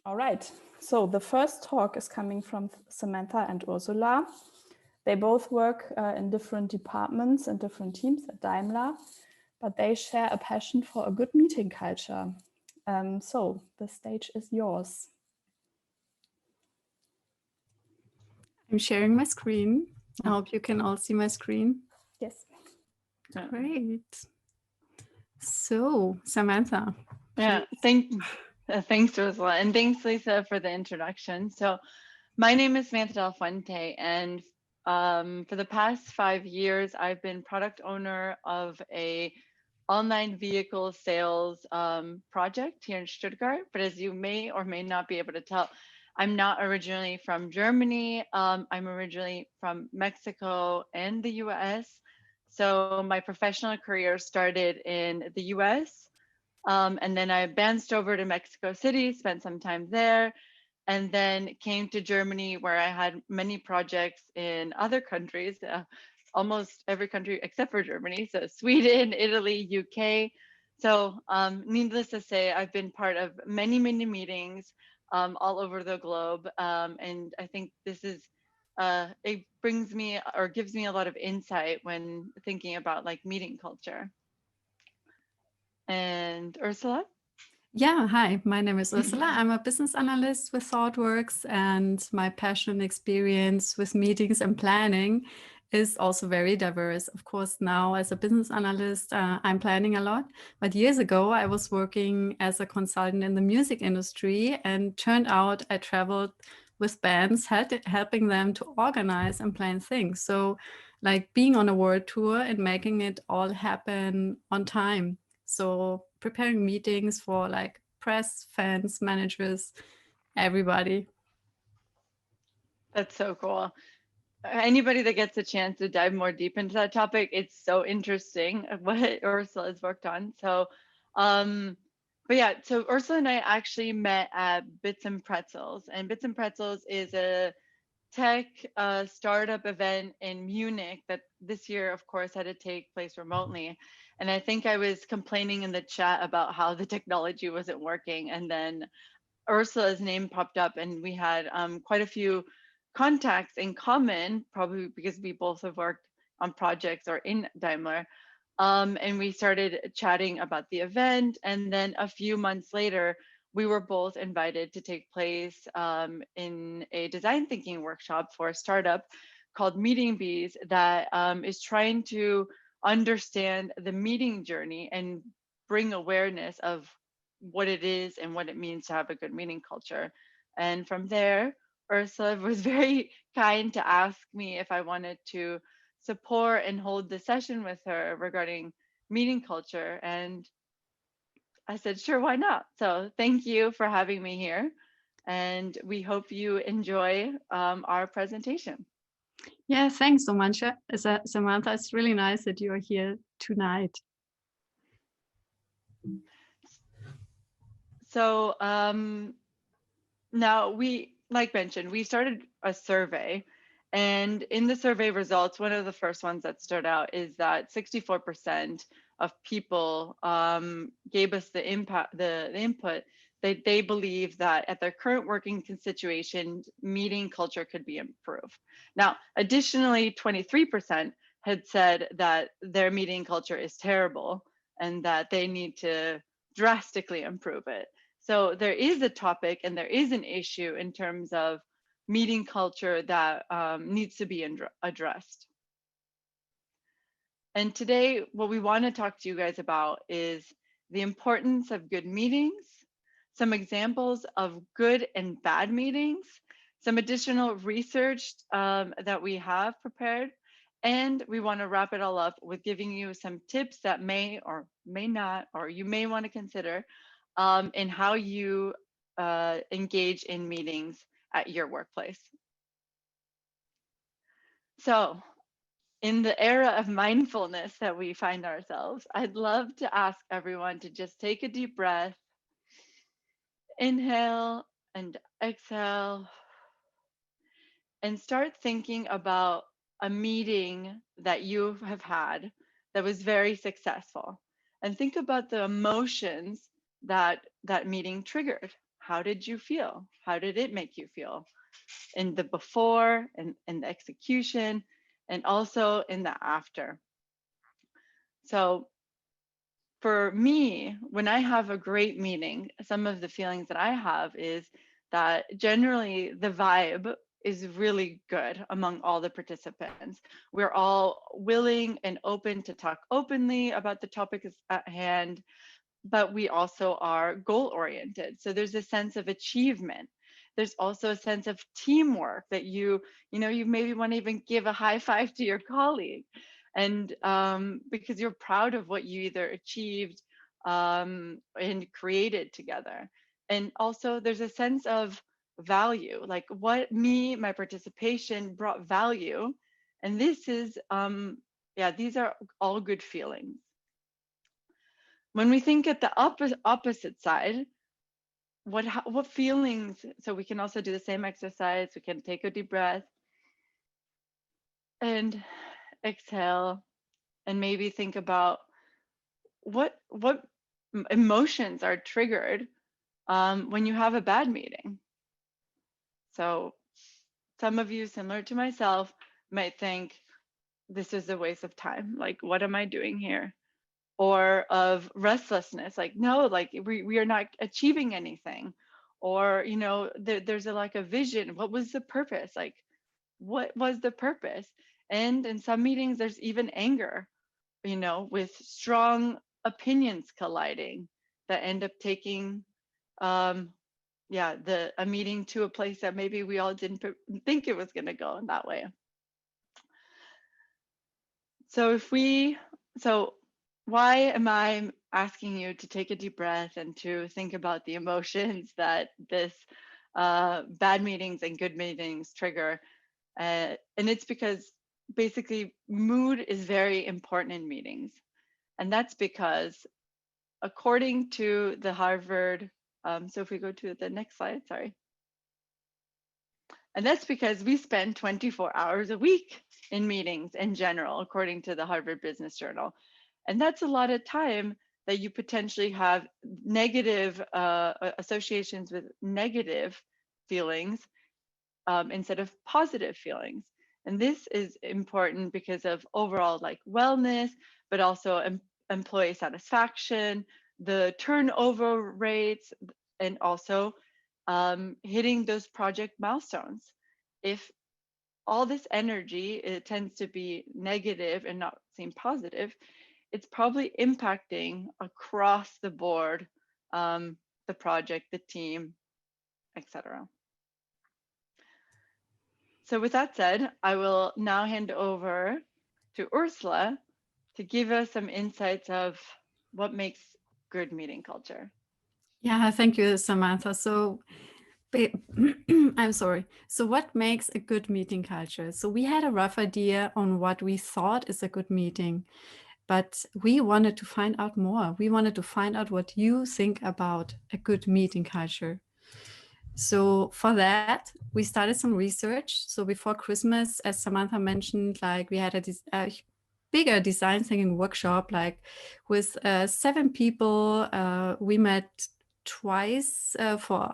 All right, so the first talk is coming from Samantha and Ursula. They both work in different departments and different teams at Daimler, but they share a passion for a good meeting culture. So the stage is yours. I'm sharing my screen. I hope you can all see my screen. Yes. Great. So, Samantha. Yeah, thanks, Ursula, and thanks, Lisa, for the introduction. So, my name is Samantha Del Fuente, and for the past 5 years, I've been product owner of a online vehicle sales project here in Stuttgart. But as you may or may not be able to tell, I'm not originally from Germany. I'm originally from Mexico and the US. So my professional career started in the US. And then I bounced over to Mexico City, spent some time there, and then came to Germany, where I had many projects in other countries, almost every country except for Germany. So Sweden, Italy, UK. So needless to say, I've been part of many, many meetings all over the globe. And I think this is, it brings me or gives me a lot of insight when thinking about like meeting culture. And Ursula? Yeah, hi, my name is Ursula. I'm a business analyst with Thoughtworks, and my passion and experience with meetings and planning is also very diverse. Of course, now as a business analyst, I'm planning a lot. But years ago, I was working as a consultant in the music industry, and turned out I traveled with bands, helping them to organize and plan things. So like being on a world tour and making it all happen on time. So preparing meetings for like press, fans, managers, everybody. That's so cool. Anybody that gets a chance to dive more deep into that topic, it's so interesting what Ursula has worked on. So, but yeah, so Ursula and I actually met at Bits and Pretzels, and Bits and Pretzels is a tech startup event in Munich that this year, of course, had to take place remotely. And I think I was complaining in the chat about how the technology wasn't working, and then Ursula's name popped up, and we had quite a few contacts in common, probably because we both have worked on projects or in Daimler. And we started chatting about the event. And then a few months later, we were both invited to take place in a design thinking workshop for a startup called Meeting Bees that is trying to understand the meeting journey and bring awareness of what it is and what it means to have a good meeting culture. And from there, Ursula was very kind to ask me if I wanted to support and hold the session with her regarding meeting culture. And I said, sure, why not? So thank you for having me here. And we hope you enjoy our presentation. Yeah, thanks so much, Samantha. It's really nice that you are here tonight. So now we, like mentioned, we started a survey, and in the survey results, one of the first ones that stood out is that 64% of people gave us the input that they believe that at their current working situation, meeting culture could be improved. Now, additionally, 23% had said that their meeting culture is terrible and that they need to drastically improve it. So there is a topic and there is an issue in terms of meeting culture that needs to be addressed. And today, what we want to talk to you guys about is the importance of good meetings, some examples of good and bad meetings, some additional research that we have prepared, and we want to wrap it all up with giving you some tips that may or may not, or you may want to consider in how you engage in meetings at your workplace. So in the era of mindfulness that we find ourselves, I'd love to ask everyone to just take a deep breath, inhale and exhale, and start thinking about a meeting that you have had that was very successful. And think about the emotions that that meeting triggered. how did you feel? How did it make you feel? In the before and in the execution, and also in the after. So for me, when I have a great meeting, some of the feelings that I have is that generally the vibe is really good among all the participants. We're all willing and open to talk openly about the topic at hand, but we also are goal oriented. So there's a sense of achievement. There's also a sense of teamwork that you maybe want to even give a high five to your colleague. And because you're proud of what you either achieved and created together. And also there's a sense of value, like my participation brought value. And this is, these are all good feelings. When we think at the opposite side, what feelings, so we can also do the same exercise. We can take a deep breath and exhale, and maybe think about what emotions are triggered when you have a bad meeting. So some of you, similar to myself, might think this is a waste of time. Like, what am I doing here? Or of restlessness, like, no, like we are not achieving anything. Or, there's a lack of vision. What was the purpose? Like, what was the purpose? And in some meetings, there's even anger, with strong opinions colliding that end up taking a meeting to a place that maybe we all didn't think it was going to go in that way. So why am I asking you to take a deep breath and to think about the emotions that this bad meetings and good meetings trigger? And it's because basically mood is very important in meetings. And that's because according to the Harvard, so if we go to the next slide, sorry. And that's because we spend 24 hours a week in meetings in general, according to the Harvard Business Journal. And that's a lot of time that you potentially have negative associations with negative feelings instead of positive feelings. And this is important because of overall like wellness, but also employee satisfaction, the turnover rates, and also hitting those project milestones. If all this energy, it tends to be negative and not seem positive, it's probably impacting across the board, the project, the team, etc. So with that said, I will now hand over to Ursula to give us some insights of what makes good meeting culture. Yeah, thank you, Samantha. So I'm sorry. So what makes a good meeting culture? So we had a rough idea on what we thought is a good meeting, but we wanted to find out more. We wanted to find out what you think about a good meeting culture. So for that, we started some research. So before Christmas, as Samantha mentioned, like we had a bigger design thinking workshop, like with 7 people. We met twice for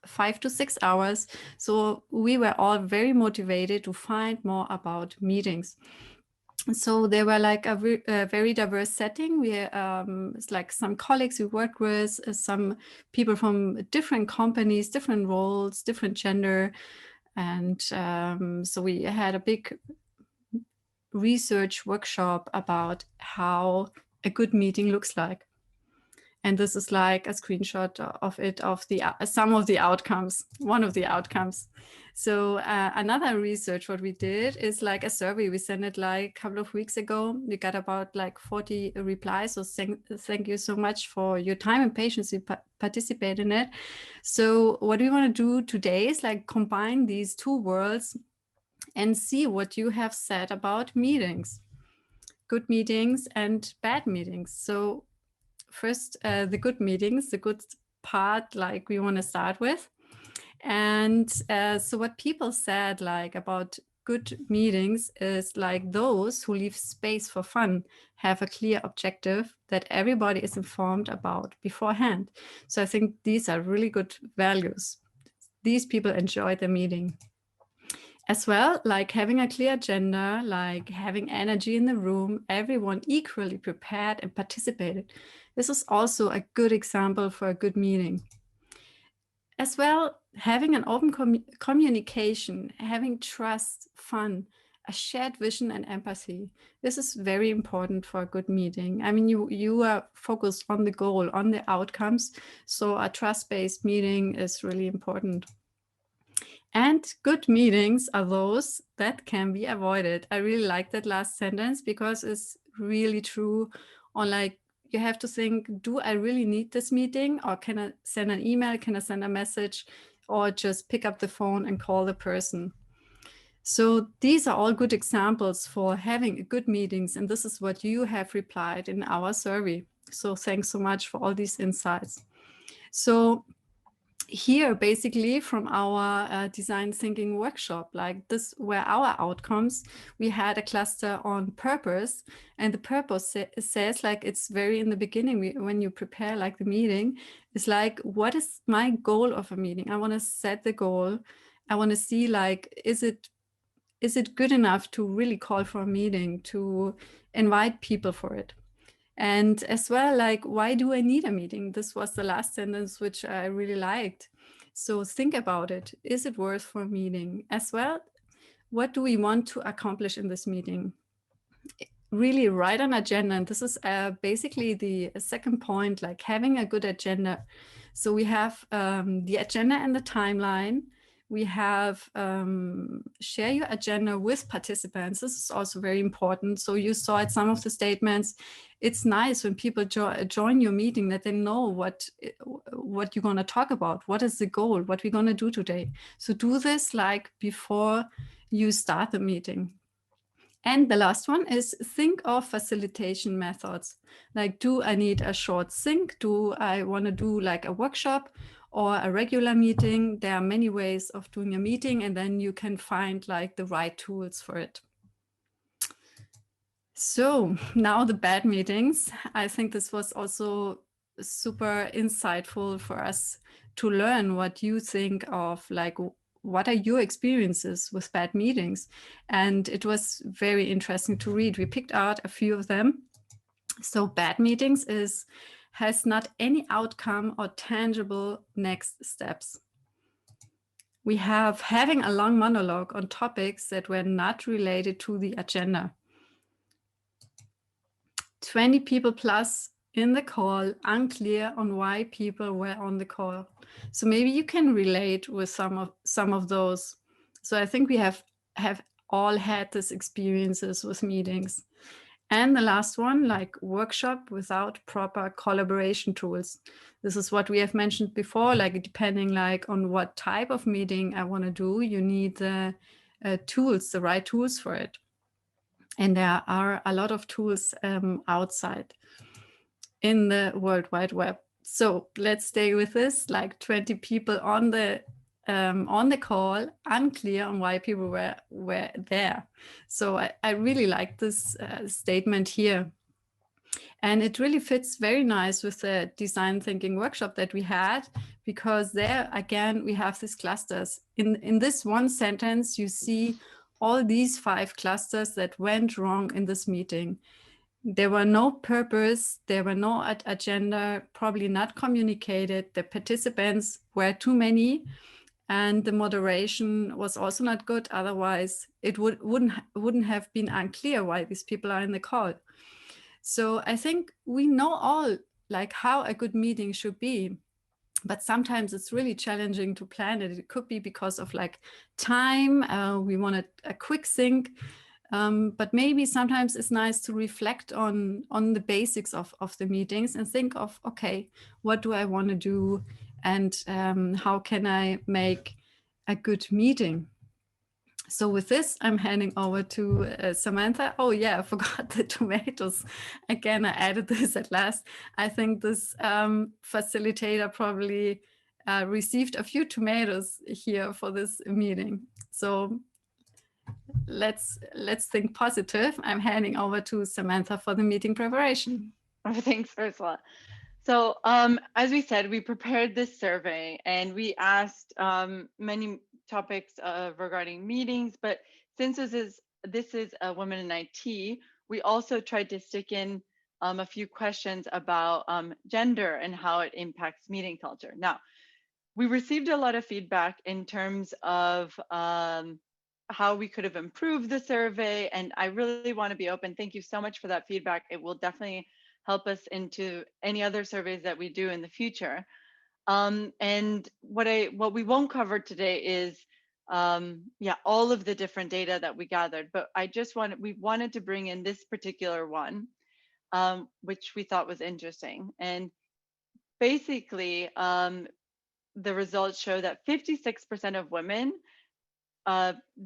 5 to 6 hours. So we were all very motivated to find more about meetings. So they were like a very diverse setting. We it's like some colleagues we worked with, some people from different companies, different roles, different gender. And so we had a big research workshop about how a good meeting looks like. And this is like a screenshot of it, of the some of the outcomes, one of the outcomes. So another research what we did is like a survey. We sent it like a couple of weeks ago. We got about like 40 replies. So thank you so much for your time and patience to participate in it. So what we want to do today is like combine these two worlds and see what you have said about meetings, good meetings and bad meetings. So first, the good meetings, the good part, like we want to start with. And so what people said like about good meetings is like those who leave space for fun, have a clear objective that everybody is informed about beforehand. So I think these are really good values. These people enjoy the meeting. As well, like having a clear agenda, like having energy in the room, everyone equally prepared and participated. This is also a good example for a good meeting. As well, having an open communication, having trust, fun, a shared vision and empathy. This is very important for a good meeting. I mean, you are focused on the goal, on the outcomes. So a trust-based meeting is really important. And good meetings are those that can be avoided. I really like that last sentence because it's really true. On like, you have to think, do I really need this meeting? Or can I send an email? Can I send a message? Or just pick up the phone and call the person? So these are all good examples for having good meetings. And this is what you have replied in our survey. So thanks so much for all these insights. So here, basically from our design thinking workshop, like this were our outcomes. We had a cluster on purpose, and the purpose says, like, it's very in the beginning, when you prepare like the meeting, it's like, what is my goal of a meeting? I want to set the goal. I want to see, like, is it good enough to really call for a meeting, to invite people for it? And as well, like, why do I need a meeting? This was the last sentence, which I really liked. So think about it. Is it worth for a meeting? As well, what do we want to accomplish in this meeting? Really write an agenda. And this is basically the second point, like having a good agenda. So we have the agenda and the timeline. We have share your agenda with participants. This is also very important. So you saw at some of the statements, it's nice when people join your meeting that they know what you're going to talk about. What is the goal? What we're going to do today? So do this like before you start the meeting. And the last one is think of facilitation methods. Like, do I need a short sync? Do I want to do like a workshop or a regular meeting? There are many ways of doing a meeting, and then you can find like the right tools for it. So now the bad meetings. I think this was also super insightful for us to learn what you think of, like, what are your experiences with bad meetings? And it was very interesting to read. We picked out a few of them. So bad meetings has not any outcome or tangible next steps. We have having a long monologue on topics that were not related to the agenda. 20 people plus in the call, unclear on why people were on the call. So maybe you can relate with some of those. So I think we have all had these experiences with meetings. And the last one, like workshop without proper collaboration tools. This is what we have mentioned before, like depending like on what type of meeting I want to do, you need the tools, the right tools for it. And there are a lot of tools outside in the World Wide Web. So let's stay with this, like 20 people on the call, unclear on why people were there. So I really like this statement here. And it really fits very nice with the design thinking workshop that we had, because there, again, we have these clusters. In this one sentence, you see all these 5 clusters that went wrong in this meeting. There were no purpose, there were no agenda, probably not communicated. The participants were too many, and the moderation was also not good. Otherwise, it wouldn't have been unclear why these people are in the call. So I think we know all like how a good meeting should be. But sometimes it's really challenging to plan it. It could be because of like time. We wanted a quick sync. But maybe sometimes it's nice to reflect on the basics of the meetings and think of, okay, what do I want to do? And how can I make a good meeting? So with this, I'm handing over to Samantha. Oh yeah, I forgot the tomatoes. Again, I added this at last. I think this facilitator probably received a few tomatoes here for this meeting. So let's think positive. I'm handing over to Samantha for the meeting preparation. Thanks, Ursula. So as we said, we prepared this survey and we asked many topics regarding meetings, but since this is a Women in IT, we also tried to stick in a few questions about gender and how it impacts meeting culture. Now, we received a lot of feedback in terms of how we could have improved the survey, and I really want to be open. Thank you so much for that feedback. It will definitely help us into any other surveys that we do in the future. And what we won't cover today is all of the different data that we gathered, but we wanted to bring in this particular one, which we thought was interesting. And basically, the results show that 56% of women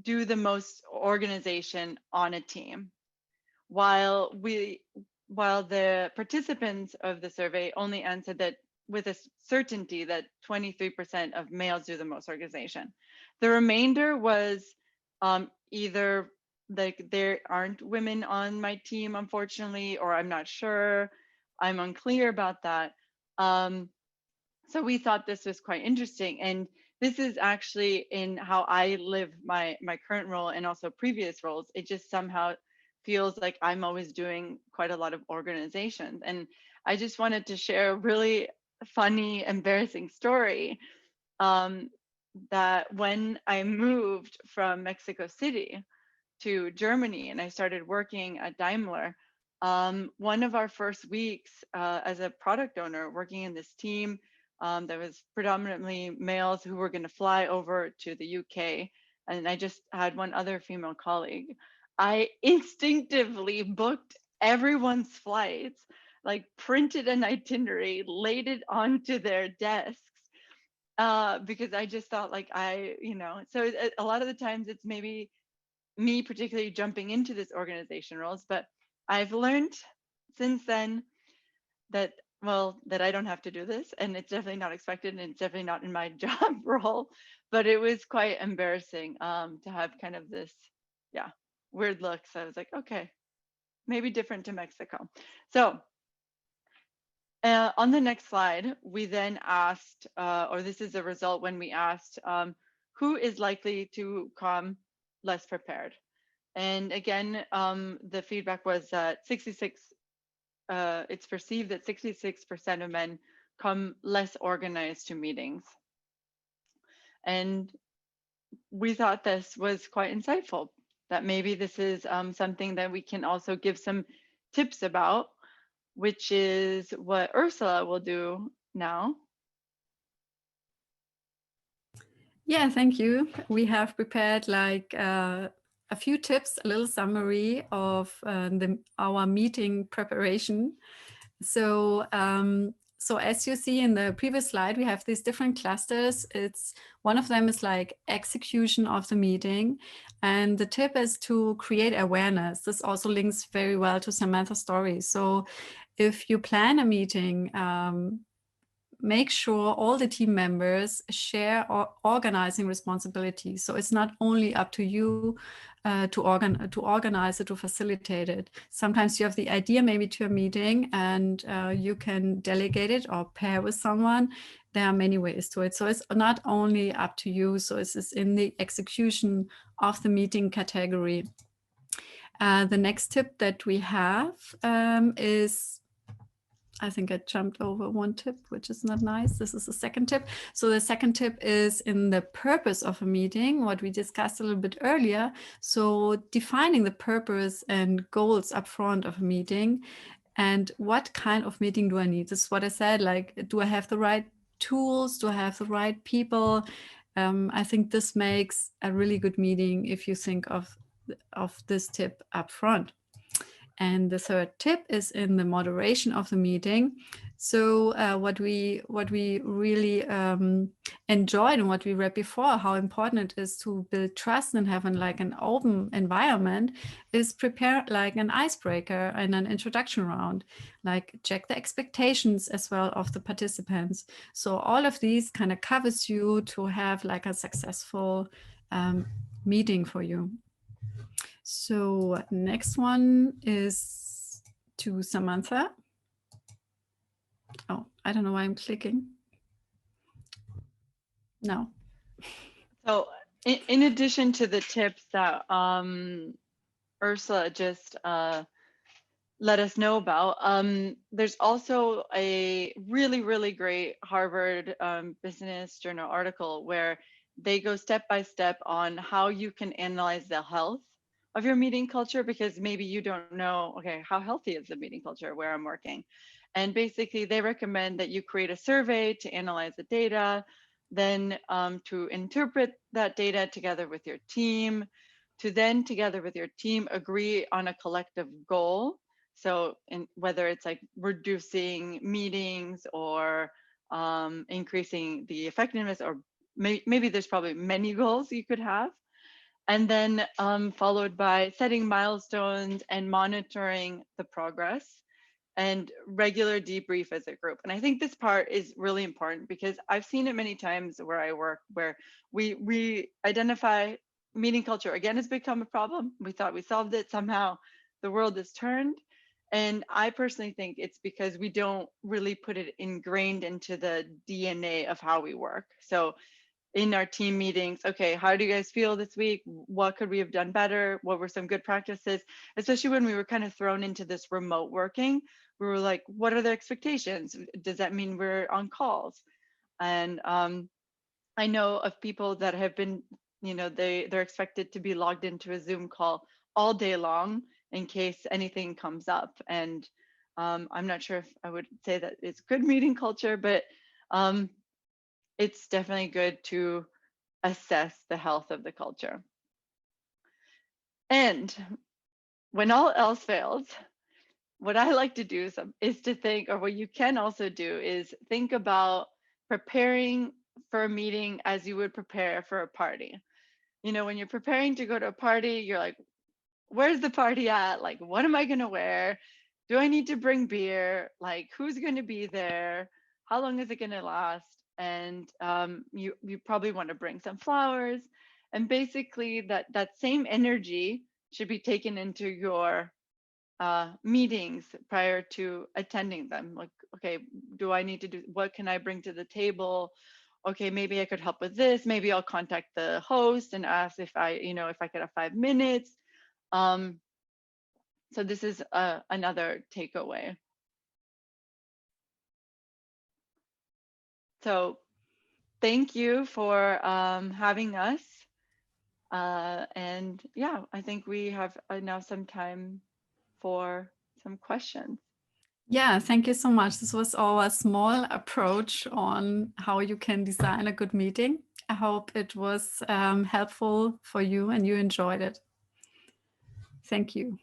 do the most organization on a team, while the participants of the survey only answered that with a certainty that 23% of males do the most organization. The remainder was either like there aren't women on my team, unfortunately, or I'm not sure, I'm unclear about that. So we thought this was quite interesting. And this is actually in how I live my current role and also previous roles. It just somehow feels like I'm always doing quite a lot of organizations. And I just wanted to share a really funny, embarrassing story that when I moved from Mexico City to Germany and I started working at Daimler, one of our first weeks as a product owner working in this team, that was predominantly males who were going to fly over to the UK. And I just had one other female colleague. I instinctively booked everyone's flights, like printed an itinerary, laid it onto their desks, because I just thought like so a lot of the times it's maybe me particularly jumping into this organization roles, but I've learned since then that I don't have to do this, and it's definitely not expected, and it's definitely not in my job role. But it was quite embarrassing to have kind of this, weird look. So I was like, okay, maybe different to Mexico. So on the next slide, we then asked, or this is a result when we asked, who is likely to come less prepared? And again, the feedback was that it's perceived that 66% of men come less organized to meetings. And we thought this was quite insightful, that maybe this is something that we can also give some tips about, which is what Ursula will do now. Yeah, thank you. We have prepared like a few tips, a little summary of our meeting preparation. So, so as you see in the previous slide, we have these different clusters. One of them is like execution of the meeting. And the tip is to create awareness. This also links very well to Samantha's story. So if you plan a meeting, make sure all the team members share organizing responsibilities. So it's not only up to you to organize it, to facilitate it. Sometimes you have the idea maybe to a meeting and you can delegate it or pair with someone. There are many ways to it. So it's not only up to you. So it's in the execution of the meeting category. The next tip that we have is, I think I jumped over one tip, which is not nice. This is the second tip. So the second tip is in the purpose of a meeting, what we discussed a little bit earlier. So defining the purpose and goals up front of a meeting, and what kind of meeting do I need? This is what I said, like, do I have the right tools? Do I have the right people? I think this makes a really good meeting if you think of this tip up front. And the third tip is in the moderation of the meeting. So what we really enjoyed and what we read before, how important it is to build trust and have an open environment, is prepare like an icebreaker and an introduction round, like check the expectations as well of the participants. So all of these kind of covers you to have like a successful meeting for you. So next one is to Samantha. Oh, I don't know why I'm clicking. No. So in addition to the tips that Ursula just let us know about, there's also a really great Harvard Business Journal article where they go step by step on how you can analyze the health of your meeting culture, because maybe you don't know, okay, how healthy is the meeting culture where I'm working? And basically they recommend that you create a survey to analyze the data, then to interpret that data together with your team, to then together with your team agree on a collective goal. So whether it's like reducing meetings or increasing the effectiveness, or maybe there's probably many goals you could have. And then followed by setting milestones and monitoring the progress and regular debrief as a group. And I think this part is really important because I've seen it many times where I work, where we identify meeting culture again has become a problem. We thought we solved it. Somehow the world has turned. And I personally think it's because we don't really put it ingrained into the DNA of how we work. So in our team meetings, okay, how do you guys feel this week? What could we have done better? What were some good practices? Especially when we were kind of thrown into this remote working, we were like, what are the expectations? Does that mean we're on calls? And I know of people that have been, you know, they're expected to be logged into a Zoom call all day long in case anything comes up. And I'm not sure if I would say that it's good meeting culture, but it's definitely good to assess the health of the culture. And when all else fails, what I like to do is to think, or what you can also do is think about preparing for a meeting as you would prepare for a party. You know, when you're preparing to go to a party, you're like, where's the party at? Like, what am I going to wear? Do I need to bring beer? Like, who's going to be there? How long is it going to last? And you probably want to bring some flowers. And basically that same energy should be taken into your meetings prior to attending them. Like, okay, do I need to do, what can I bring to the table? Okay, maybe I could help with this. Maybe I'll contact the host and ask if I, you know, if I could have 5 minutes. So this is another takeaway. So thank you for having us. And yeah, I think we have now some time for some questions. Yeah, thank you so much. This was our small approach on how you can design a good meeting. I hope it was helpful for you and you enjoyed it. Thank you.